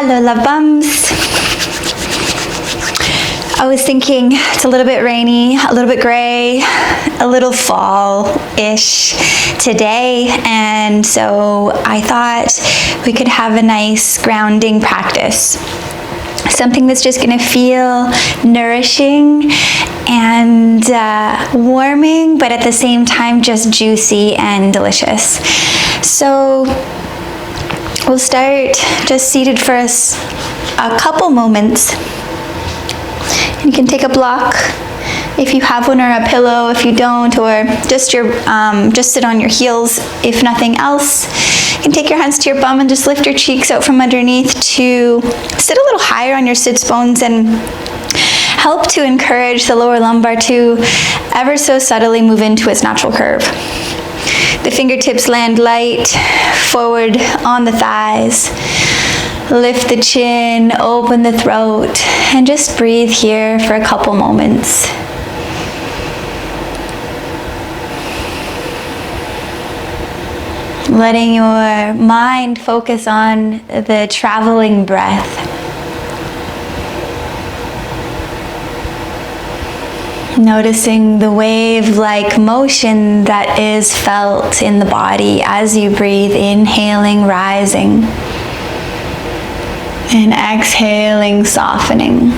Hello, love bums. I was thinking it's a little bit rainy, a little bit gray, a little fall-ish today, and so I thought we could have a nice grounding practice. Something that's just going to feel nourishing and warming, but at the same time just juicy and delicious. So we'll start just seated for a couple moments. You can take a block if you have one, or a pillow if you don't, or just sit on your heels if nothing else. You can take your hands to your bum and just lift your cheeks out from underneath to sit a little higher on your sits bones and help to encourage the lower lumbar to ever so subtly move into its natural curve. The fingertips land light forward on the thighs. Lift the chin, open the throat, and just breathe here for a couple moments. Letting your mind focus on the traveling breath. Noticing the wave-like motion that is felt in the body as you breathe, inhaling, rising, and exhaling, softening.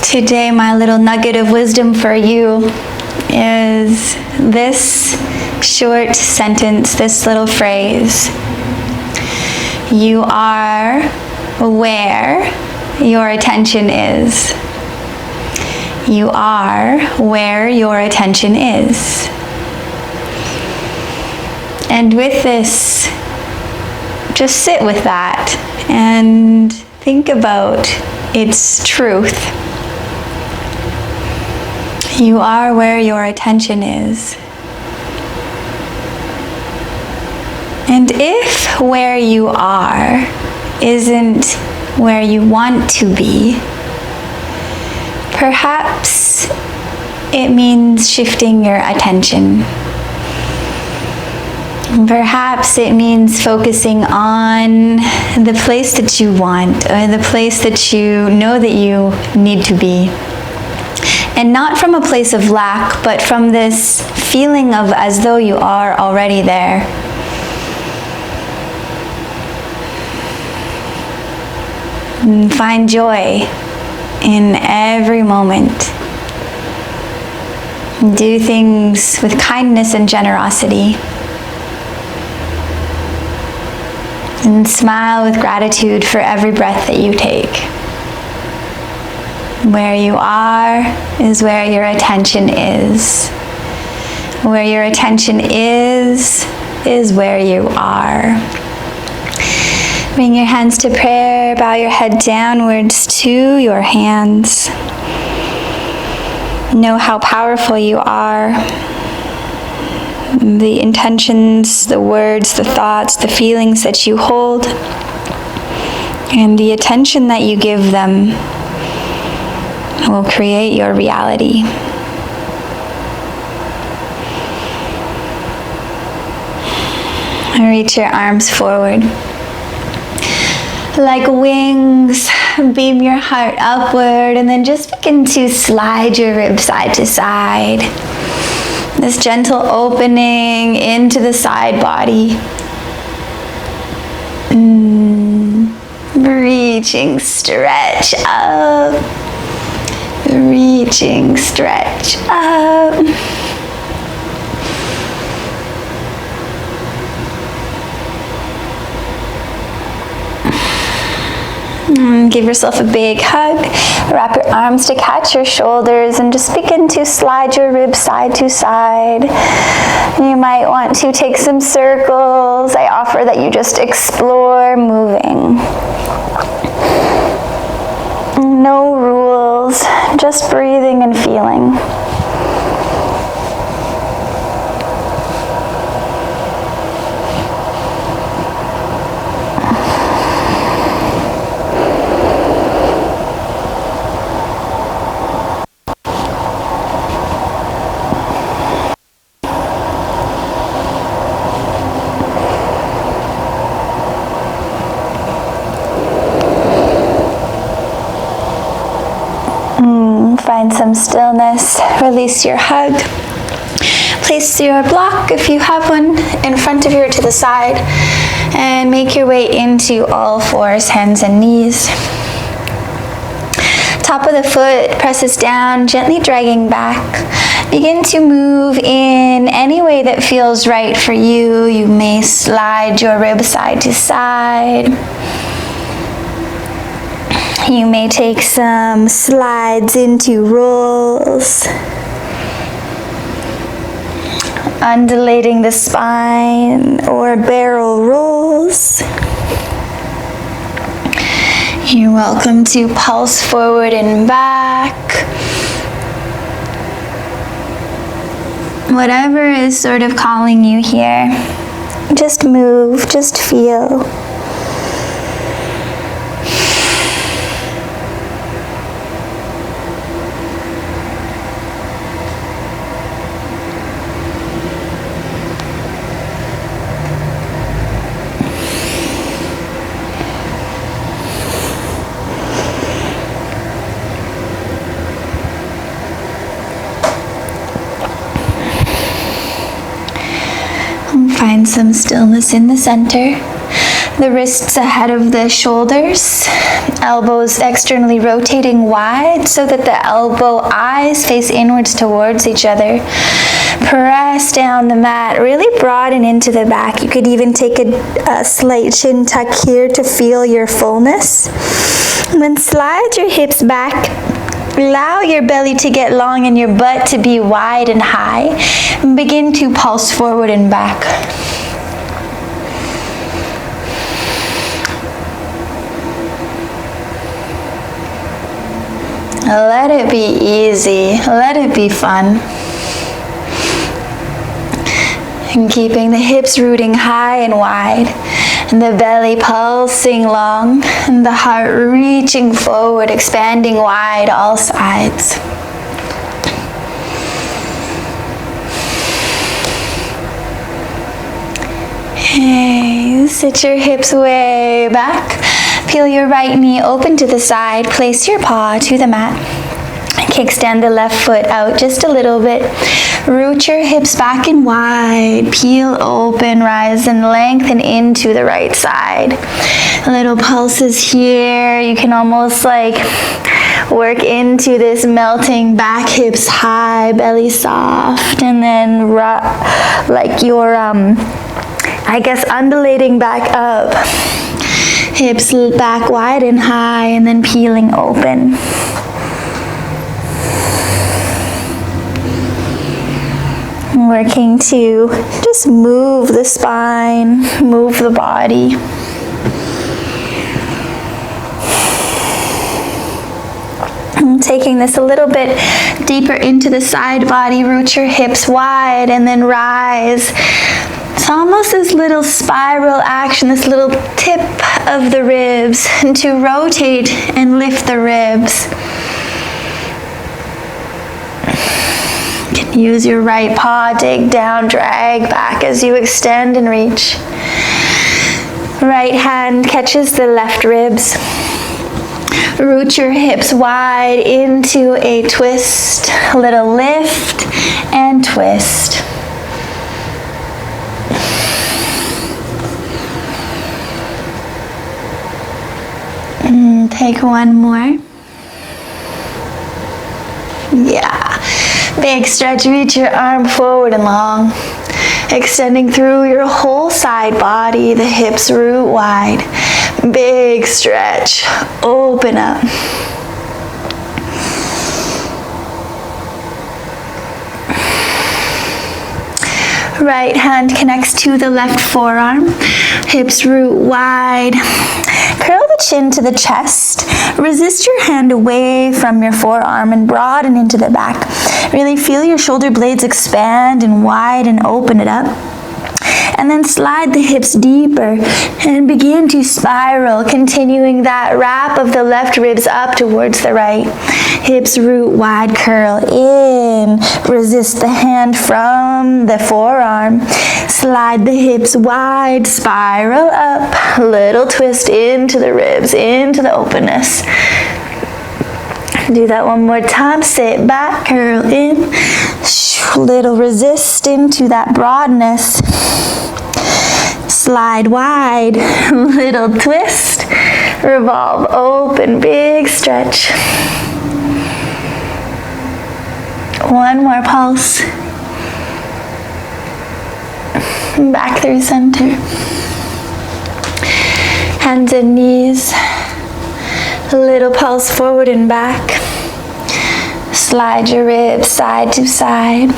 Today, my little nugget of wisdom for you is this short sentence, this little phrase. You are where your attention is. You are where your attention is. And with this, just sit with that and think about its truth. You are where your attention is. And if where you are isn't where you want to be, perhaps it means shifting your attention. Perhaps it means focusing on the place that you want, or the place that you know that you need to be. And not from a place of lack, but from this feeling of as though you are already there. And find joy in every moment. Do things with kindness and generosity. And smile with gratitude for every breath that you take. Where you are is where your attention is. Where your attention is where you are. Bring your hands to prayer, bow your head downwards to your hands. Know how powerful you are. The intentions, the words, the thoughts, the feelings that you hold, and the attention that you give them will create your reality. Reach your arms forward. Like wings, beam your heart upward, and then just begin to slide your ribs side to side. This gentle opening into the side body. Reaching, stretch up. Reaching, stretch up. Give yourself a big hug. Wrap your arms to catch your shoulders and just begin to slide your ribs side to side. You might want to take some circles. I offer that you just explore moving. No rules, just breathing and feeling. Find some stillness. Release your hug. Place your block, if you have one, in front of you or to the side, and make your way into all fours, hands and knees. Top of the foot presses down, gently dragging back. Begin to move in any way that feels right for you. You may slide your ribs side to side. You may take some slides into rolls. Undulating the spine or barrel rolls. You're welcome to pulse forward and back. Whatever is sort of calling you here, just move, just feel. Find some stillness in the center. The wrists ahead of the shoulders, elbows externally rotating wide so that the elbow eyes face inwards towards each other. Press down the mat, really broaden into the back. You could even take a slight chin tuck here to feel your fullness. And then slide your hips back. Allow your belly to get long and your butt to be wide and high. And begin to pulse forward and back. Let it be easy. Let it be fun. And keeping the hips rooting high and wide. And the belly pulsing long, and the heart reaching forward, expanding wide all sides. Hey, sit your hips way back. Peel your right knee open to the side. Place your paw to the mat. Kickstand the left foot out just a little bit. Root your hips back and wide. Peel open, rise and lengthen into the right side. Little pulses here. You can almost like work into this melting back, hips high, belly soft, and then like your, I guess, undulating back up. Hips back wide and high, and then peeling open. Working to just move the spine, move the body. And taking this a little bit deeper into the side body, root your hips wide and then rise. It's almost this little spiral action, this little tip of the ribs, and to rotate and lift the ribs. Use your right paw, dig down, drag back as you extend and reach. Right hand catches the left ribs. Root your hips wide into a twist, a little lift and twist. And take one more. Yeah. Big stretch, reach your arm forward and long. Extending through your whole side body, the hips root wide. Big stretch, open up. Right hand connects to the left forearm. Hips root wide. Curl the chin to the chest. Resist your hand away from your forearm and broaden into the back. Really feel your shoulder blades expand and wide and open it up. And then slide the hips deeper and begin to spiral, continuing that wrap of the left ribs up towards the right. Hips root wide, curl in. Resist the hand from the forearm. Slide the hips wide, spiral up. Little twist into the ribs, into the openness. Do that one more time. Sit back, curl in. Little resist into that broadness. Slide wide, little twist. Revolve, open, big stretch. One more pulse. Back through center. Hands and knees. A little pulse forward and back. Slide your ribs side to side.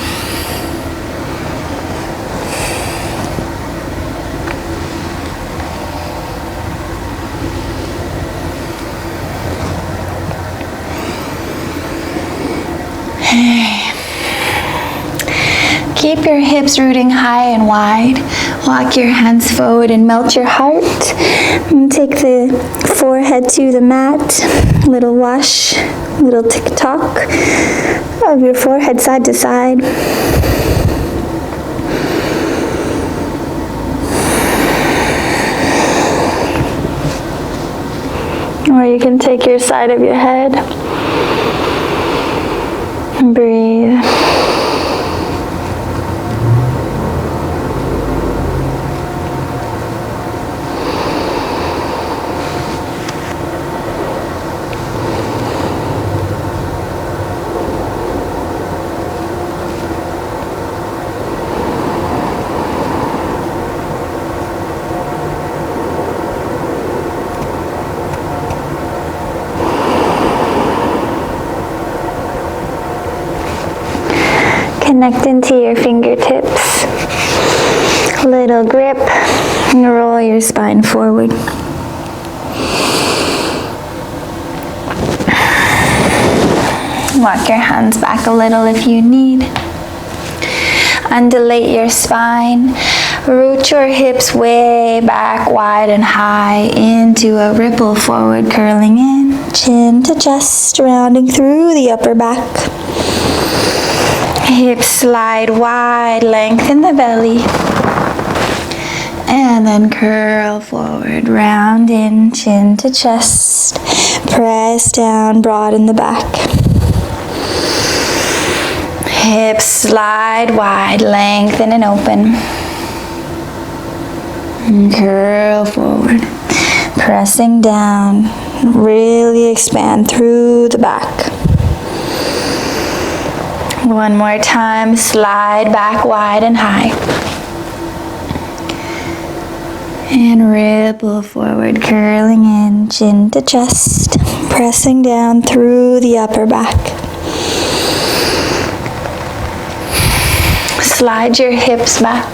Keep your hips rooting high and wide. Walk your hands forward and melt your heart. And take the forehead to the mat. Little wash, little tick-tock of your forehead side to side. Or you can take your side of your head. And breathe. Connect into your fingertips. Little grip. And roll your spine forward. Walk your hands back a little if you need. Undulate your spine. Root your hips way back, wide and high into a ripple forward, curling in. Chin to chest, rounding through the upper back. Hips slide wide, lengthen the belly. And then curl forward, round in, chin to chest. Press down, broaden the back. Hips slide wide, lengthen and open. And curl forward, pressing down. Really expand through the back. One more time, slide back wide and high. And ripple forward, curling in, chin to chest, pressing down through the upper back. Slide your hips back.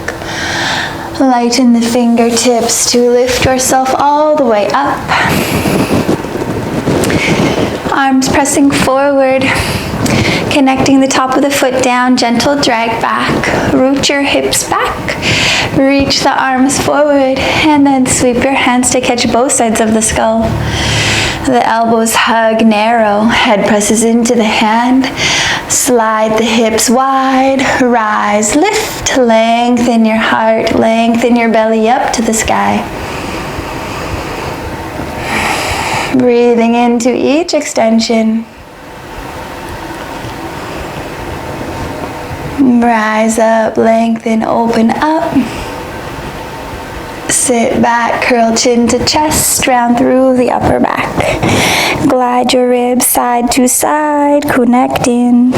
Lighten the fingertips to lift yourself all the way up. Arms pressing forward. Connecting the top of the foot down, gentle drag back. Root your hips back. Reach the arms forward and then sweep your hands to catch both sides of the skull. The elbows hug narrow, head presses into the hand. Slide the hips wide, rise, lift, lengthen your heart, lengthen your belly up to the sky. Breathing into each extension. Rise up, lengthen, open up. Sit back, curl chin to chest, round through the upper back. Glide your ribs side to side, connect in.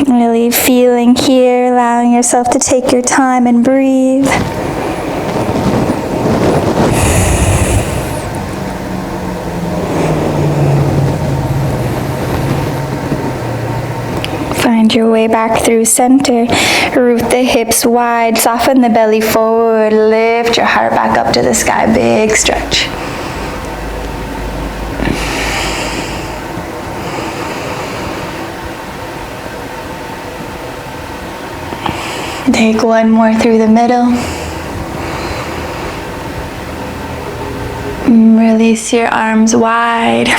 Really feeling here, allowing yourself to take your time and breathe. Find your way back through center. Root the hips wide, soften the belly forward, lift your heart back up to the sky, big stretch. Take one more through the middle. Release your arms wide.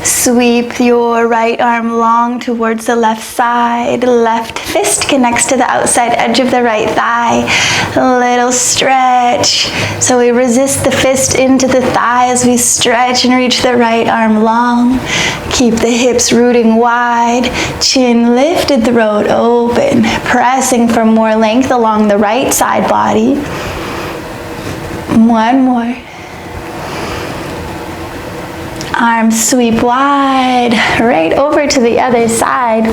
Sweep your right arm long towards the left side. Left fist connects to the outside edge of the right thigh. A little stretch. So we resist the fist into the thigh as we stretch and reach the right arm long. Keep the hips rooting wide. Chin lifted, throat open. Pressing for more length along the right side body. One more. Arms sweep wide, right over to the other side.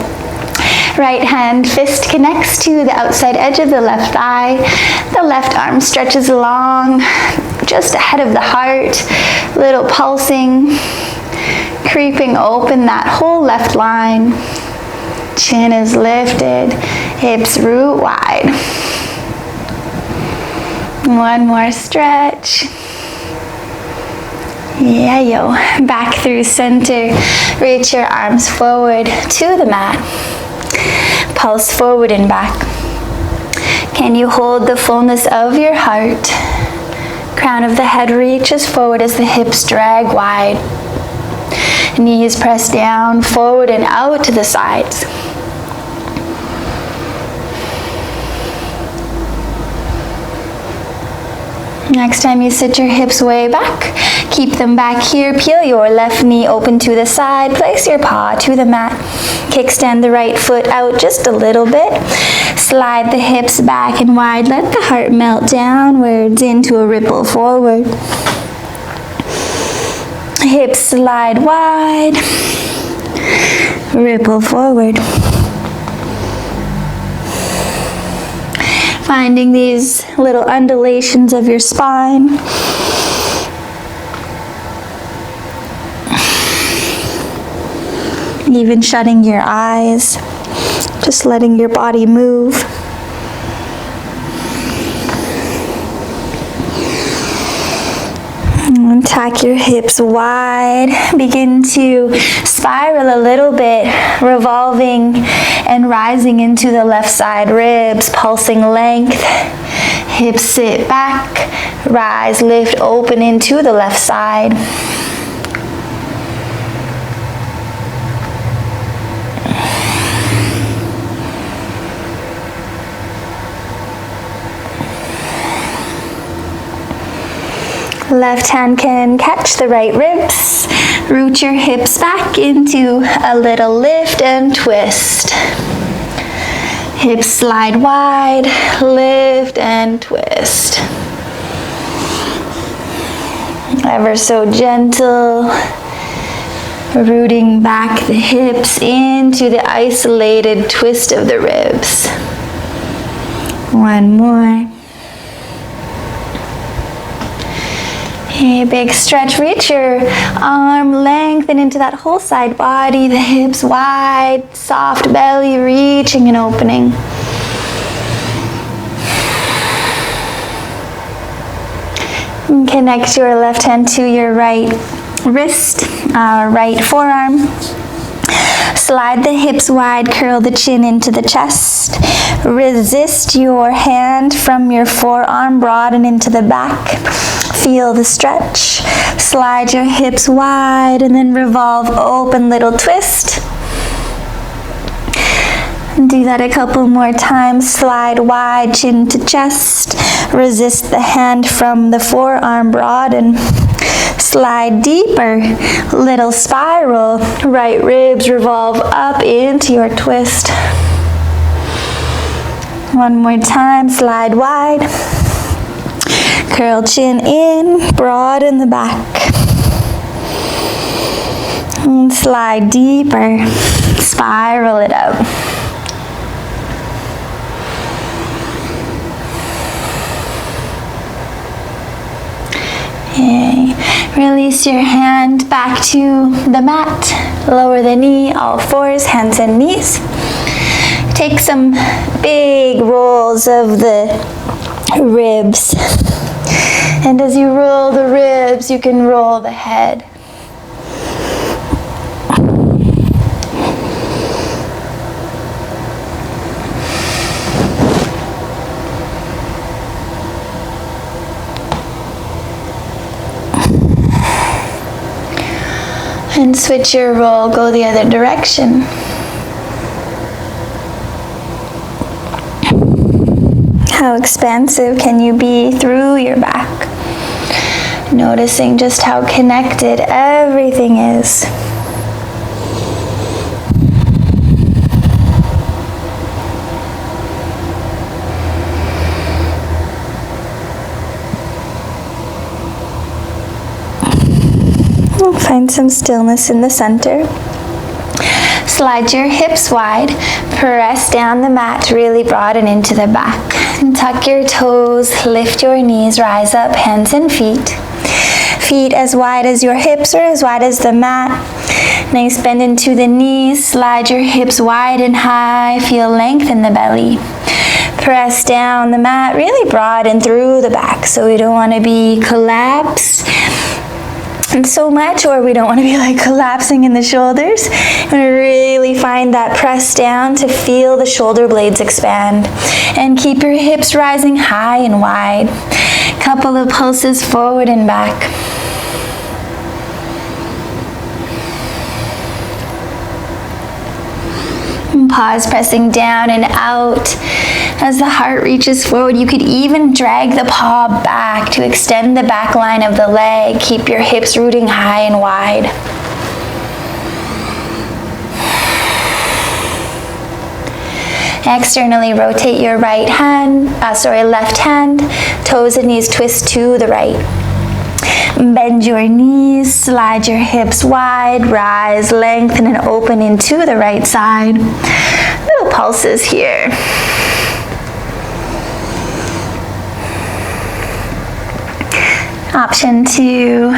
Right hand fist connects to the outside edge of the left thigh. The left arm stretches long, just ahead of the heart. Little pulsing, creeping open that whole left line. Chin is lifted, hips root wide. One more stretch. Yeah, yo. Back through center. Reach your arms forward to the mat. Pulse forward and back. Can you hold the fullness of your heart? Crown of the head reaches forward as the hips drag wide. Knees press down, forward and out to the sides. Next time you sit your hips way back, keep them back here. Peel your left knee open to the side. Place your paw to the mat. Kickstand the right foot out just a little bit. Slide the hips back and wide. Let the heart melt downwards into a ripple forward. Hips slide wide. Ripple forward. Finding these little undulations of your spine. Even shutting your eyes, just letting your body move. And tack your hips wide. Begin to spiral a little bit, revolving and rising into the left side ribs, pulsing length. Hips sit back, rise, lift, open into the left side. Left hand can catch the right ribs. Root your hips back into a little lift and twist. Hips slide wide, lift and twist. Ever so gentle. Rooting back the hips into the isolated twist of the ribs. One more. A big stretch, reach your arm, lengthen into that whole side body, the hips wide, soft belly, reaching and opening. And connect your left hand to your right wrist, right forearm. Slide the hips wide, curl the chin into the chest. Resist your hand from your forearm, broaden into the back. Feel the stretch. Slide your hips wide and then revolve, open, little twist. Do that a couple more times. Slide wide, chin to chest. Resist the hand from the forearm, broaden. Slide deeper, little spiral. Right ribs revolve up into your twist. One more time, slide wide. Curl chin in, broaden the back. And slide deeper, spiral it up. Okay. Release your hand back to the mat. Lower the knee, all fours, hands and knees. Take some big rolls of the ribs. And as you roll the ribs, you can roll the head. And switch your roll, go the other direction. How expansive can you be through your back? Noticing just how connected everything is. Find some stillness in the center. Slide your hips wide, press down the mat really broad and into the back. And tuck your toes, lift your knees, rise up, hands and feet. Feet as wide as your hips or as wide as the mat. Nice bend into the knees, slide your hips wide and high, feel length in the belly. Press down the mat really broad and through the back, so we don't want to be collapsed and so much, or we don't want to be like collapsing in the shoulders. And really find that press down to feel the shoulder blades expand. And keep your hips rising high and wide. Couple of pulses forward and back. And pause, pressing down and out. As the heart reaches forward, you could even drag the paw back to extend the back line of the leg. Keep your hips rooting high and wide. Externally rotate your left hand, toes and knees twist to the right. Bend your knees, slide your hips wide, rise, lengthen and open into the right side. Little pulses here. Option to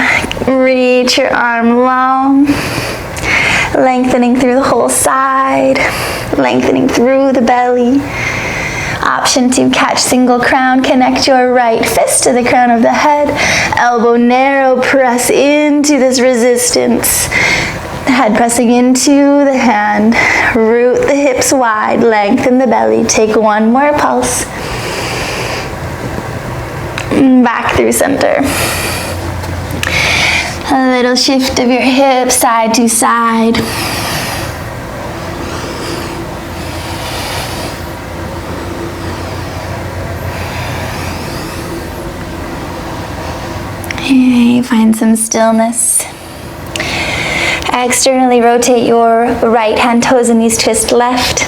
reach your arm long, lengthening through the whole side, lengthening through the belly. Option to catch single crown, connect your right fist to the crown of the head, elbow narrow, press into this resistance. The head pressing into the hand, root the hips wide, lengthen the belly. Take one more pulse. Back through center. A little shift of your hips side to side. Okay, find some stillness. Externally rotate your right hand, toes and knees twist left.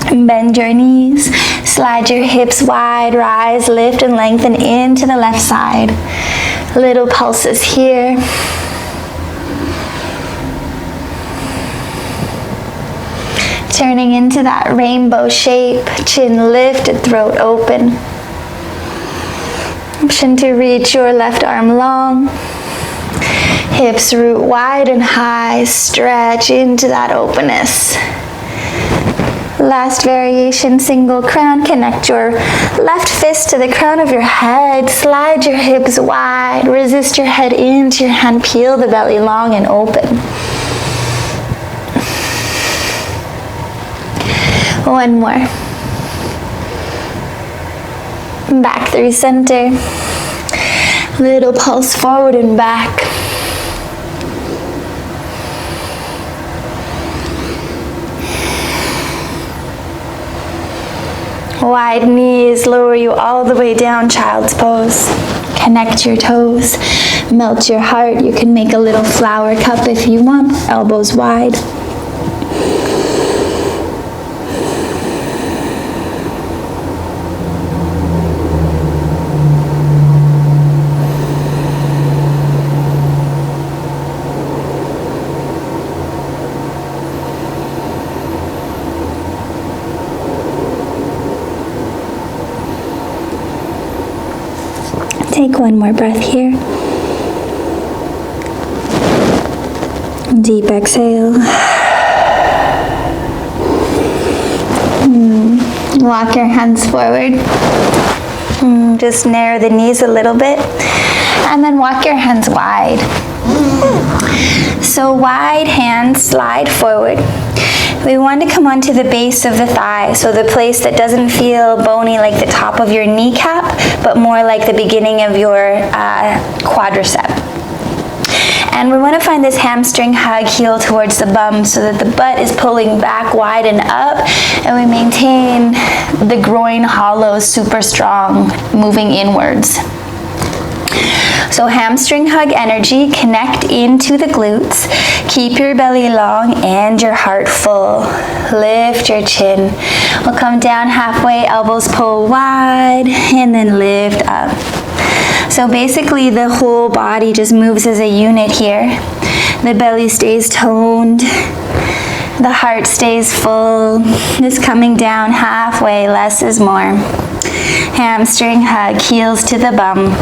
Bend your knees, slide your hips wide, rise, lift and lengthen into the left side. Little pulses here. Turning into that rainbow shape, chin lifted, throat open. Option to reach your left arm long. Hips root wide and high, stretch into that openness. Last variation, single crown. Connect your left fist to the crown of your head. Slide your hips wide. Resist your head into your hand. Peel the belly long and open. One more. Back through center. Little pulse forward and back. Wide knees, lower you all the way down, child's pose. Connect your toes, melt your heart. You can make a little flower cup if you want, elbows wide. Take one more breath here. Deep exhale. Walk your hands forward. Just narrow the knees a little bit. And then walk your hands wide. So wide hands slide forward. We want to come onto the base of the thigh, so the place that doesn't feel bony like the top of your kneecap, but more like the beginning of your quadricep. And we want to find this hamstring hug, heel towards the bum so that the butt is pulling back wide and up, and we maintain the groin hollow super strong, moving inwards. So hamstring hug energy, connect into the glutes, keep your belly long and your heart full. Lift your chin. We'll come down halfway, elbows pull wide, and then lift up. So basically the whole body just moves as a unit here. The belly stays toned, the heart stays full. Just coming down halfway, less is more. Hamstring hug, heels to the bum.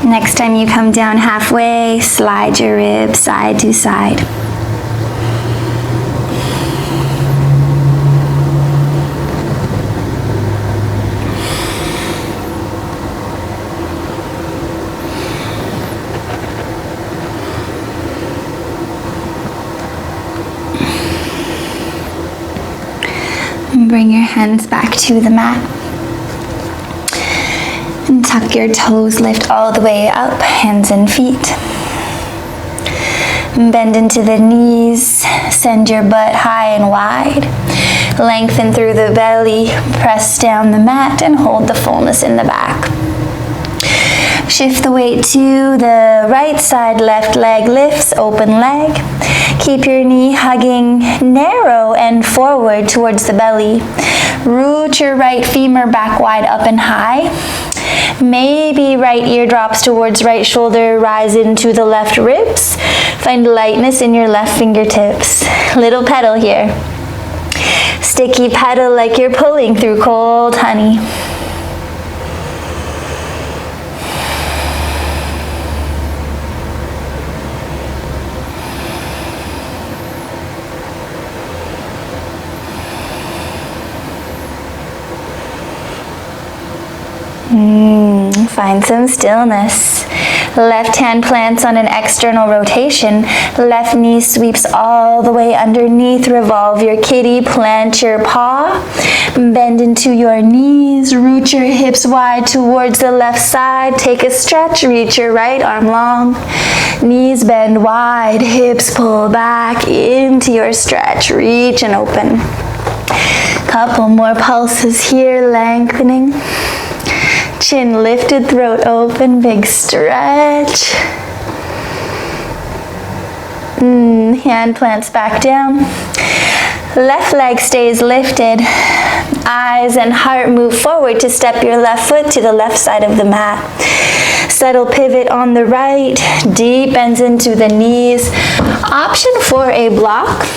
Next time you come down halfway, slide your ribs side to side. And bring your hands back to the mat. And tuck your toes, lift all the way up, hands and feet. Bend into the knees, send your butt high and wide. Lengthen through the belly, press down the mat and hold the fullness in the back. Shift the weight to the right side, left leg lifts, open leg. Keep your knee hugging narrow and forward towards the belly. Root your right femur back wide up and high. Maybe right ear drops towards right shoulder, rise into the left ribs. Find lightness in your left fingertips. Little pedal here. Sticky pedal like you're pulling through cold honey. Find some stillness. Left hand plants on an external rotation. Left knee sweeps all the way underneath. Revolve your kitty, plant your paw. Bend into your knees. Root your hips wide towards the left side. Take a stretch. Reach your right arm long. Knees bend wide. Hips pull back into your stretch. Reach and open. Couple more pulses here, lengthening. Chin lifted, throat open, big stretch. Hand plants back down. Left leg stays lifted. Eyes and heart move forward to step your left foot to the left side of the mat. Subtle pivot on the right. Deep bends into the knees. Option for a block.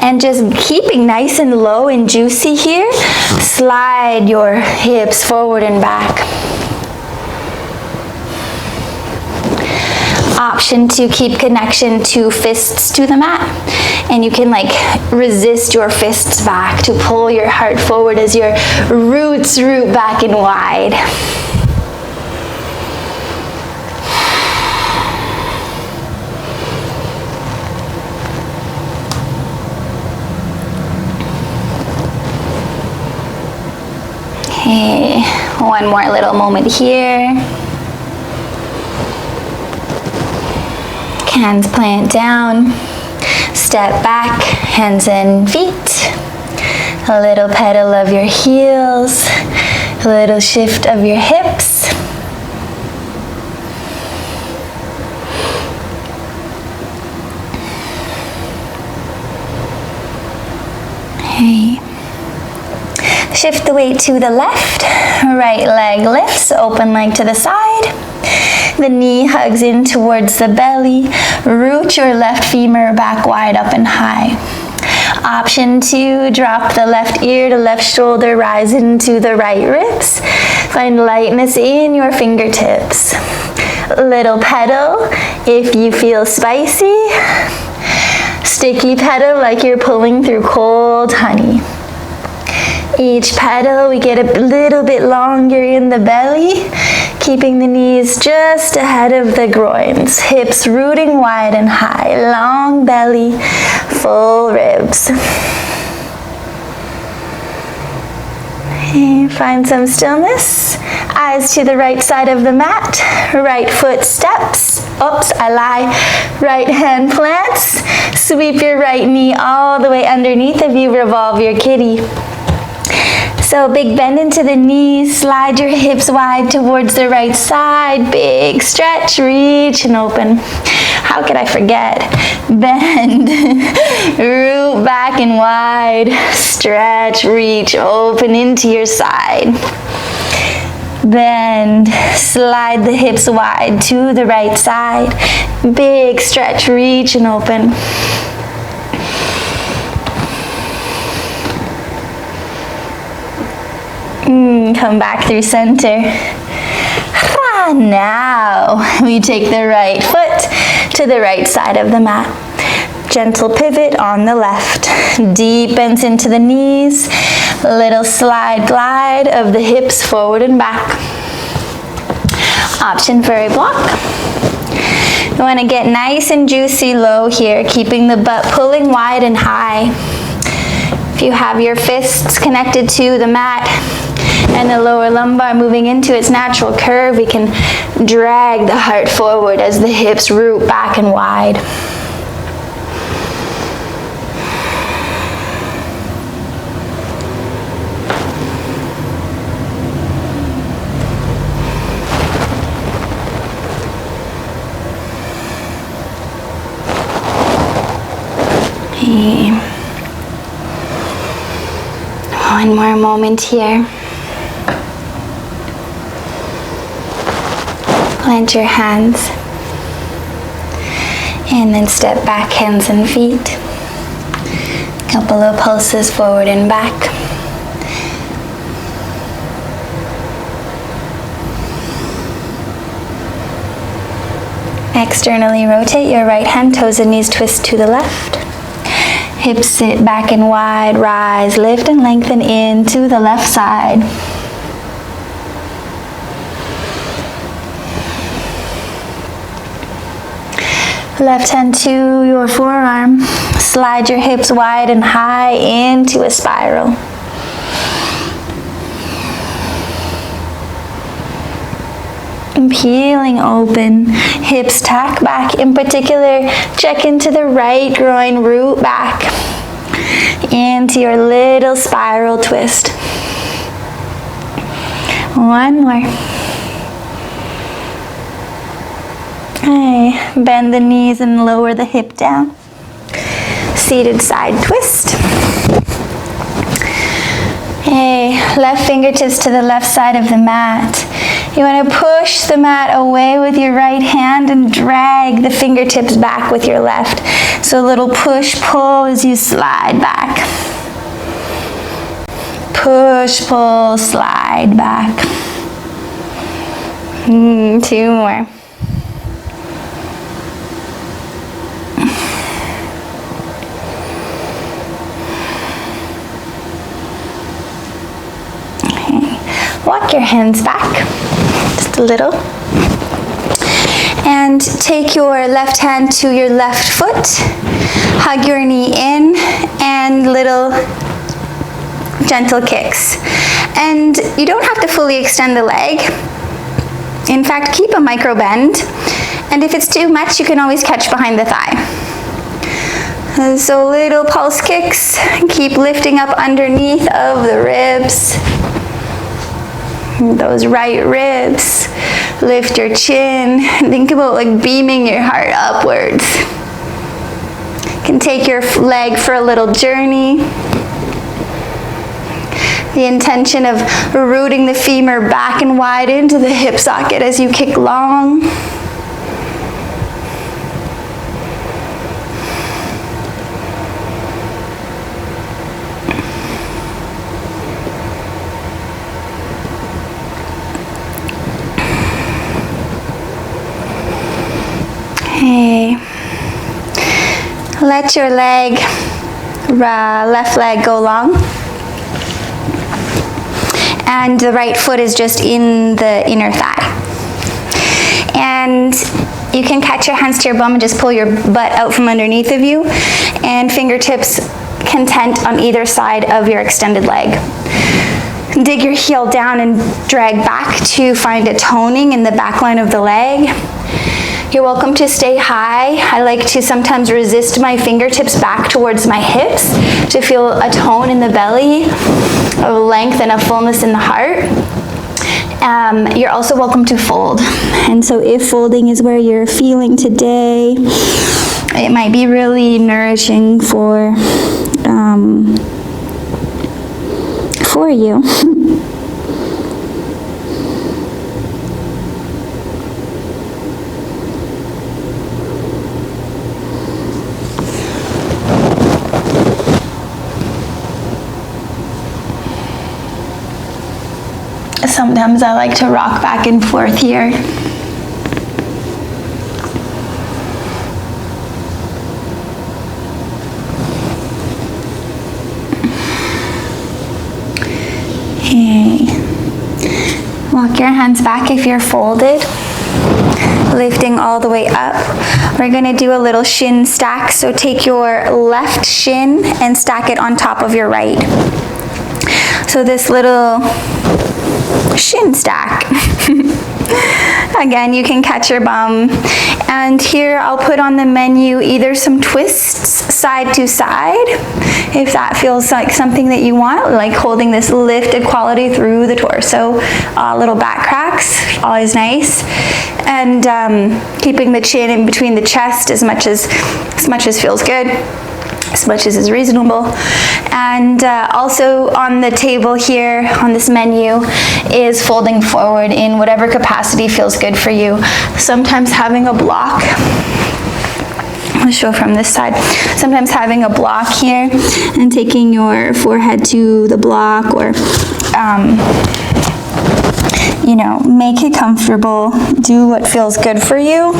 And just keeping nice and low and juicy here, slide your hips forward and back. Option to keep connection to fists to the mat. And you can like resist your fists back to pull your heart forward as your roots root back and wide. Okay, one more little moment here. Hands plant down, step back, hands and feet. A little pedal of your heels, a little shift of your hips. Okay. Shift the weight to the left, right leg lifts, open leg to the side. The knee hugs in towards the belly. Root your left femur back wide up and high. Option to drop the left ear to left shoulder, rise into the right ribs. Find lightness in your fingertips. Little pedal if you feel spicy. Sticky pedal like you're pulling through cold honey. Each pedal, we get a little bit longer in the belly, keeping the knees just ahead of the groins, hips rooting wide and high, long belly, full ribs. Okay, find some stillness. Eyes to the right side of the mat. Right foot steps. Oops, I lie. Right hand plants. Sweep your right knee all the way underneath of you. Revolve your kitty. So big bend into the knees. Slide your hips wide towards the right side. Big stretch, reach and open. How could I forget? Bend, root back and wide. Stretch, reach, open into your side. Bend, slide the hips wide to the right side. Big stretch, reach and open. Come back through center. Now we take the right foot to the right side of the mat. Gentle pivot on the left. Deep bends into the knees. Little slide glide of the hips forward and back. Option for a block. You want to get nice and juicy low here, keeping the butt pulling wide and high. If you have your fists connected to the mat and the lower lumbar moving into its natural curve, we can drag the heart forward as the hips root back and wide. One more moment here. Plant your hands and then step back, hands and feet. Couple of pulses forward and back. Externally rotate your right hand, toes and knees twist to the left. Hips sit back and wide, rise, lift and lengthen in to the left side. Left hand to your forearm. Slide your hips wide and high into a spiral. And peeling open, hips tack back. In particular, check into the right groin, root back into your little spiral twist. One more. Okay, bend the knees and lower the hip down. Seated side twist. Okay, left fingertips to the left side of the mat. You want to push the mat away with your right hand and drag the fingertips back with your left. So a little push, pull as you slide back. Push, pull, slide back. 2 more. Walk your hands back, just a little. And take your left hand to your left foot. Hug your knee in and little gentle kicks. And you don't have to fully extend the leg. In fact, keep a micro bend. And if it's too much, you can always catch behind the thigh. So little pulse kicks. Keep lifting up underneath of the ribs. Those right ribs. Lift your chin. Think about like beaming your heart upwards. You can take your leg for a little journey. The intention of rooting the femur back and wide into the hip socket as you kick long. Okay. Let your leg, left leg go long. And the right foot is just in the inner thigh. And you can catch your hands to your bum and just pull your butt out from underneath of you. And fingertips content on either side of your extended leg. dig your heel down and drag back to find a toning in the back line of the leg. You're welcome to stay high. I like to sometimes resist my fingertips back towards my hips to feel a tone in the belly, a length and a fullness in the heart. You're also welcome to fold. And so if folding is where you're feeling today, it might be really nourishing for you. Sometimes I like to rock back and forth here. Okay. Walk your hands back if you're folded, lifting all the way up. We're gonna do a little shin stack, so take your left shin and stack it on top of your right. So this little shin stack. Again, you can catch your bum. And here I'll put on the menu either some twists side to side, if that feels like something that you want, like holding this lifted quality through the torso. Little back cracks, always nice. And keeping the chin in between the chest as much as feels good, as much as is reasonable. And also on the table here, on this menu, is folding forward in whatever capacity feels good for you. Sometimes having a block, I'll show from this side, sometimes having a block here and taking your forehead to the block, or you know, make it comfortable, do what feels good for you.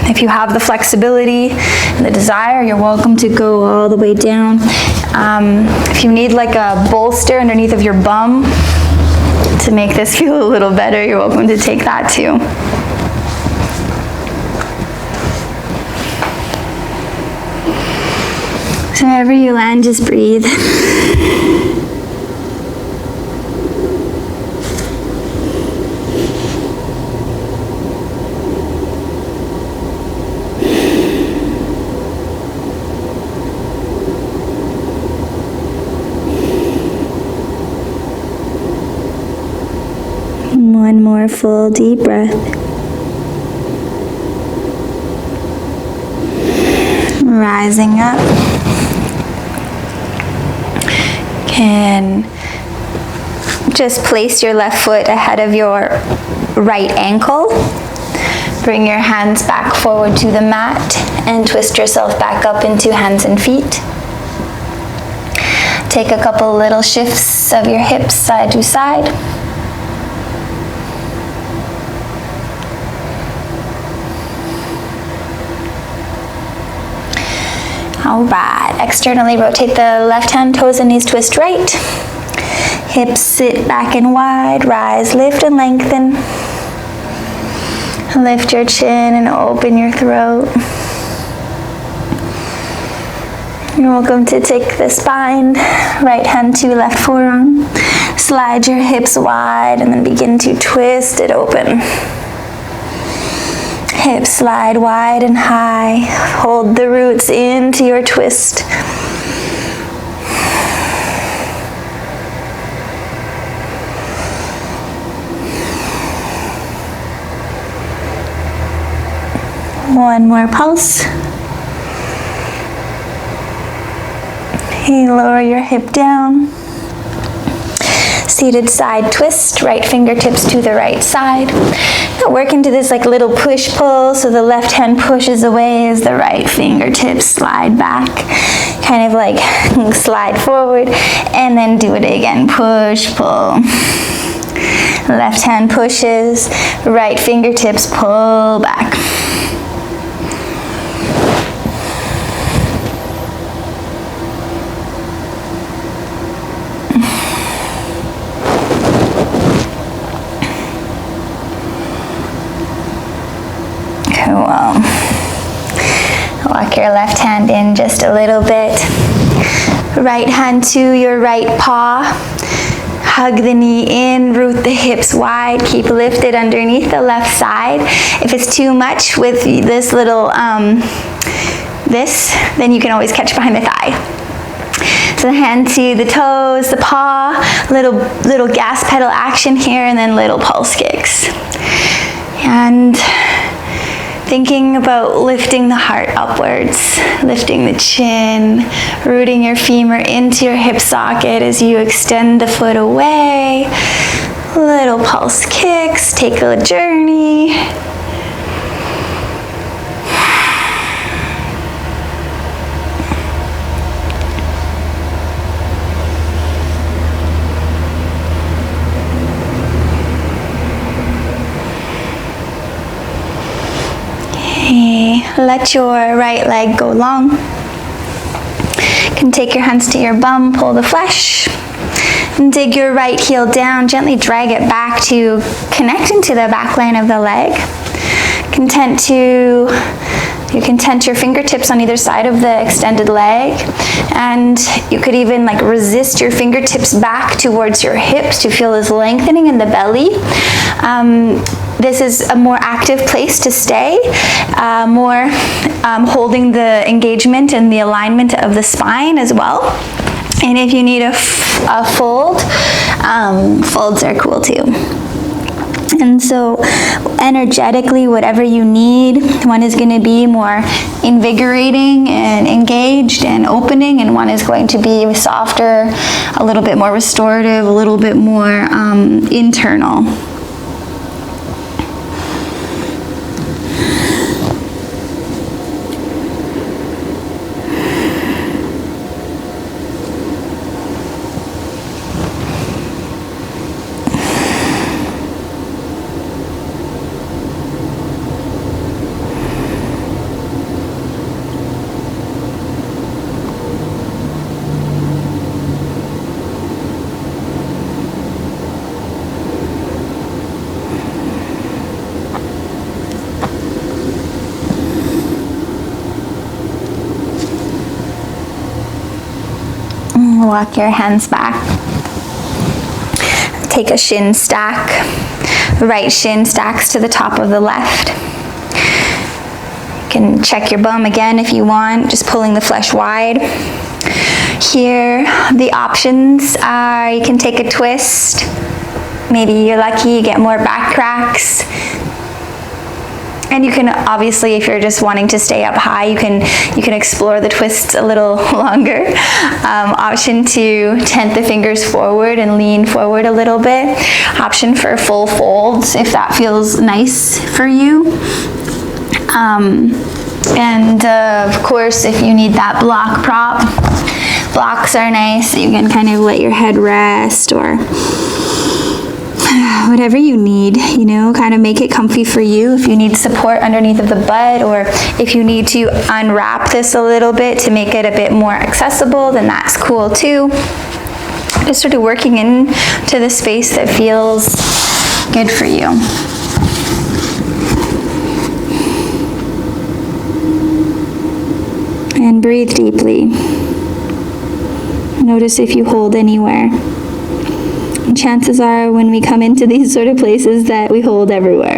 If you have the flexibility and the desire, you're welcome to go all the way down. If you need like a bolster underneath of your bum to make this feel a little better, you're welcome to take that too. So wherever you land, just breathe. One more full deep breath. Rising up. Can just place your left foot ahead of your right ankle. Bring your hands back forward to the mat and twist yourself back up into hands and feet. Take a couple little shifts of your hips side to side. All right, externally rotate the left hand, toes and knees twist right. Hips sit back and wide, rise, lift and lengthen. Lift your chin and open your throat. You're welcome to take the spine, right hand to left forearm. Slide your hips wide and then begin to twist it open. Hips slide wide and high. Hold the roots into your twist. One more pulse. Okay, lower your hip down. Seated side twist, right fingertips to the right side. Now work into this like little push-pull, so the left hand pushes away as the right fingertips slide back. Kind of like slide forward, and then do it again, push-pull. Left hand pushes, right fingertips pull back. Cool. Walk your left hand in just a little bit. Right hand to your right paw. Hug the knee in, root the hips wide, keep lifted underneath the left side. If it's too much with this little, then you can always catch behind the thigh. So the hand to the toes, the paw, little gas pedal action here, and then little pulse kicks. And thinking about lifting the heart upwards, lifting the chin, rooting your femur into your hip socket as you extend the foot away. Little pulse kicks, take a journey. Let your right leg go long. You can take your hands to your bum, pull the flesh, and dig your right heel down, gently drag it back to connect into the back line of the leg. You can tent your fingertips on either side of the extended leg, and you could even like resist your fingertips back towards your hips to feel this lengthening in the belly. This is a more active place to stay, more holding the engagement and the alignment of the spine as well. And if you need a fold, folds are cool too. And so energetically, whatever you need, one is going to be more invigorating and engaged and opening, and one is going to be softer, a little bit more restorative, a little bit more internal. Walk your hands back. Take a shin stack. Right shin stacks to the top of the left. You can check your bum again if you want, just pulling the flesh wide. Here, the options are you can take a twist. Maybe you're lucky, you get more back cracks. And you can obviously, if you're just wanting to stay up high, you can explore the twists a little longer. Option to tent the fingers forward and lean forward a little bit. Option for full folds if that feels nice for you. Of course, if you need that block prop, blocks are nice. You can kind of let your head rest or whatever you need, you know, kind of make it comfy for you. If you need support underneath of the butt, or if you need to unwrap this a little bit to make it a bit more accessible, then that's cool too. Just sort of working into the space that feels good for you. And breathe deeply. Notice if you hold anywhere. And chances are when we come into these sort of places that we hold everywhere.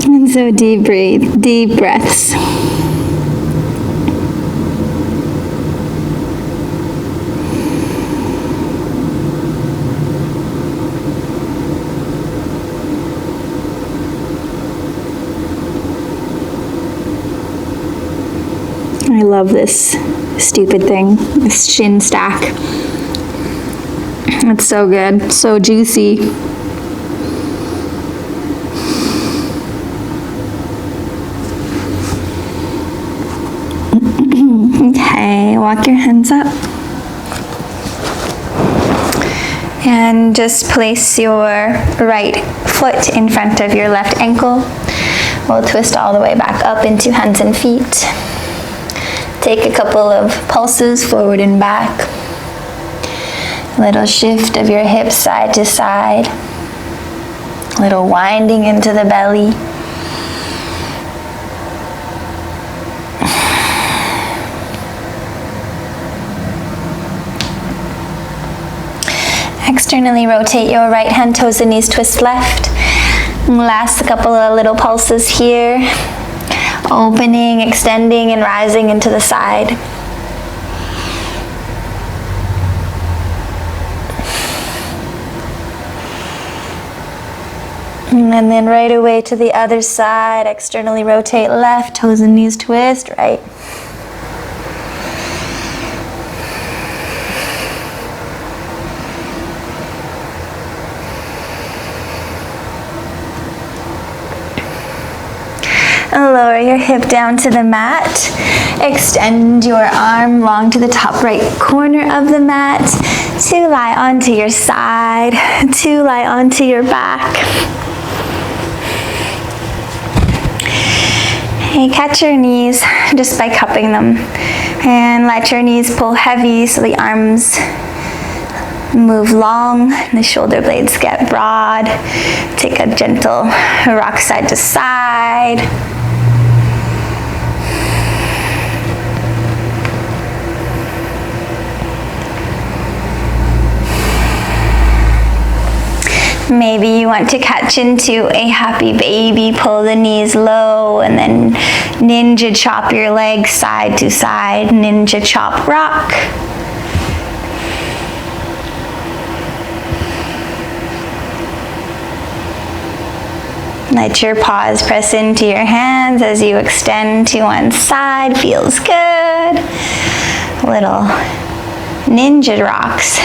And so deep breaths. I love this stupid thing, this shin stack. It's so good, so juicy. Okay, walk your hands up. And just place your right foot in front of your left ankle. We'll twist all the way back up into hands and feet. Take a couple of pulses forward and back. Little shift of your hips side to side. Little winding into the belly. Externally rotate your right hand, toes and knees, twist left. Last couple of little pulses here. Opening, extending, and rising into the side. And then right away to the other side, externally rotate left, toes and knees twist, right. Lower your hip down to the mat. Extend your arm long to the top right corner of the mat to lie onto your side, to lie onto your back. Hey, catch your knees just by cupping them. And let your knees pull heavy so the arms move long, the shoulder blades get broad. Take a gentle rock side to side. Maybe you want to catch into a happy baby, pull the knees low, and then ninja chop your legs side to side, ninja chop rock. Let your paws press into your hands as you extend to one side. Feels good. Little ninja rocks.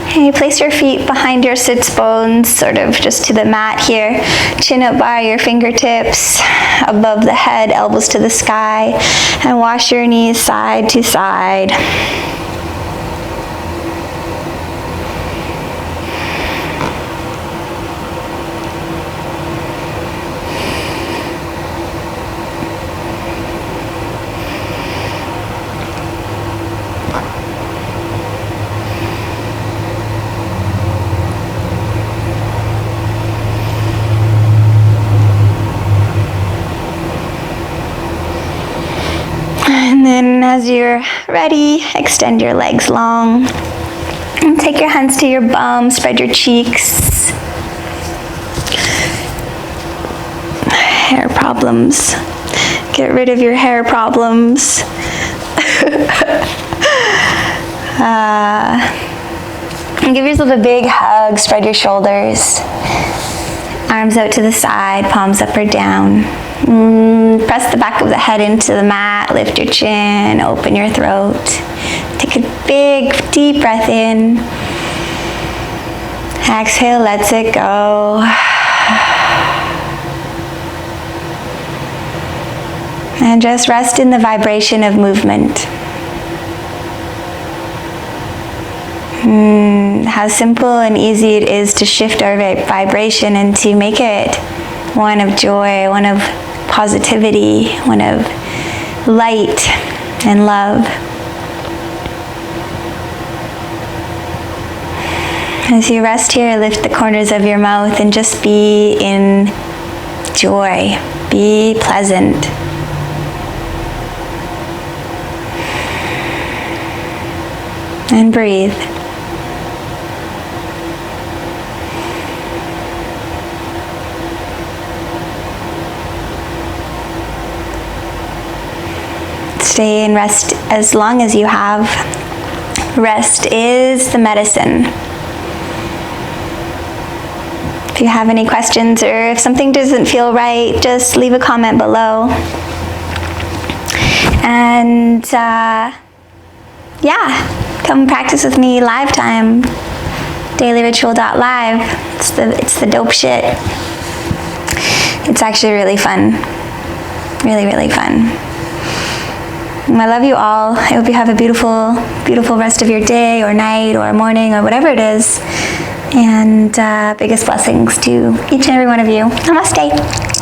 Okay, place your feet behind your sits bones, sort of just to the mat here. Chin up by your fingertips, above the head, elbows to the sky, and wash your knees side to side. And then as you're ready, extend your legs long. And take your hands to your bum, spread your cheeks. Hair problems. Get rid of your hair problems. And give yourself a big hug, spread your shoulders. Arms out to the side, palms up or down. Press the back of the head into the mat, lift your chin, open your throat. Take a big, deep breath in. Exhale, let it go. And just rest in the vibration of movement. How simple and easy it is to shift our vibration and to make it one of joy, one of positivity, one of light and love. As you rest here, lift the corners of your mouth and just be in joy. Be pleasant. And breathe. Stay and rest as long as you have. Rest is the medicine. If you have any questions or if something doesn't feel right, just leave a comment below. And yeah, come practice with me live time. dailyritual.live. It's the dope shit. It's actually really fun. Really, really fun. I love you all. I hope you have a beautiful, beautiful rest of your day or night or morning or whatever it is. And biggest blessings to each and every one of you. Namaste.